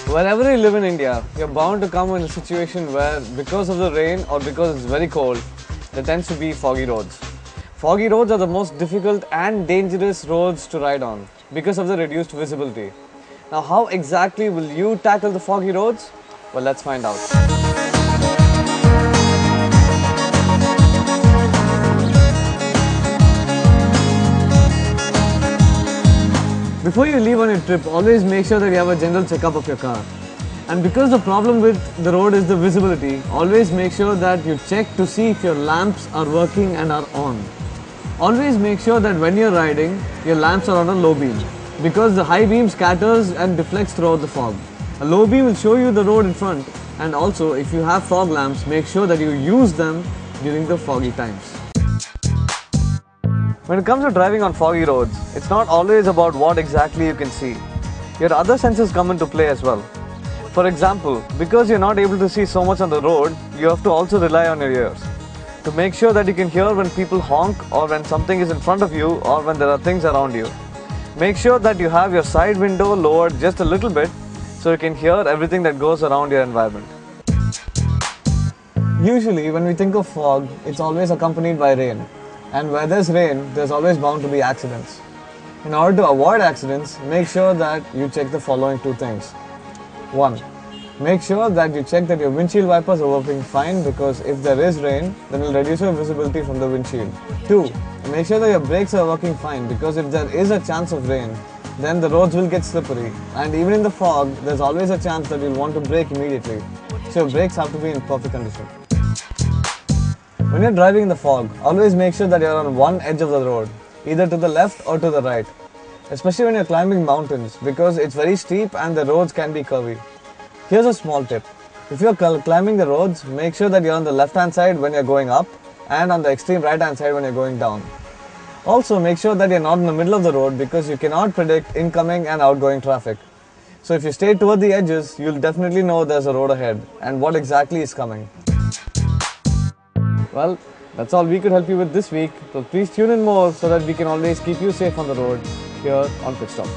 Wherever you live in India, you're bound to come in a situation where, because of the rain or because it's very cold, there tends to be foggy roads. Foggy roads are the most difficult and dangerous roads to ride on because of the reduced visibility. Now, how exactly will you tackle the foggy roads? Well, let's find out. Before you leave on your trip, always make sure that you have a general checkup of your car. And because the problem with the road is the visibility, always make sure that you check to see if your lamps are working and are on. Always make sure that when you're riding, your lamps are on a low beam, because the high beam scatters and deflects throughout the fog. A low beam will show you the road in front, and also if you have fog lamps, make sure that you use them during the foggy times. When it comes to driving on foggy roads, it's not always about what exactly you can see. Your other senses come into play as well. For example, because you're not able to see so much on the road, you have to also rely on your ears to make sure that you can hear when people honk or when something is in front of you or when there are things around you. Make sure that you have your side window lowered just a little bit so you can hear everything that goes around your environment. Usually, when we think of fog, it's always accompanied by rain. And where there's rain, there's always bound to be accidents. In order to avoid accidents, make sure that you check the following two things. 1. Make sure that you check that your windshield wipers are working fine, because if there is rain, then it will reduce your visibility from the windshield. 2. Make sure that your brakes are working fine, because if there is a chance of rain, then the roads will get slippery. And even in the fog, there's always a chance that you'll want to brake immediately. So your brakes have to be in perfect condition. When you're driving in the fog, always make sure that you're on one edge of the road, either to the left or to the right, especially when you're climbing mountains, because it's very steep and the roads can be curvy. Here's a small tip. If you're climbing the roads, make sure that you're on the left hand side when you're going up and on the extreme right hand side when you're going down. Also, make sure that you're not in the middle of the road, because you cannot predict incoming and outgoing traffic. So if you stay toward the edges, you'll definitely know there's a road ahead and what exactly is coming. Well, that's all we could help you with this week, so please tune in more so that we can always keep you safe on the road here on Pit Stop.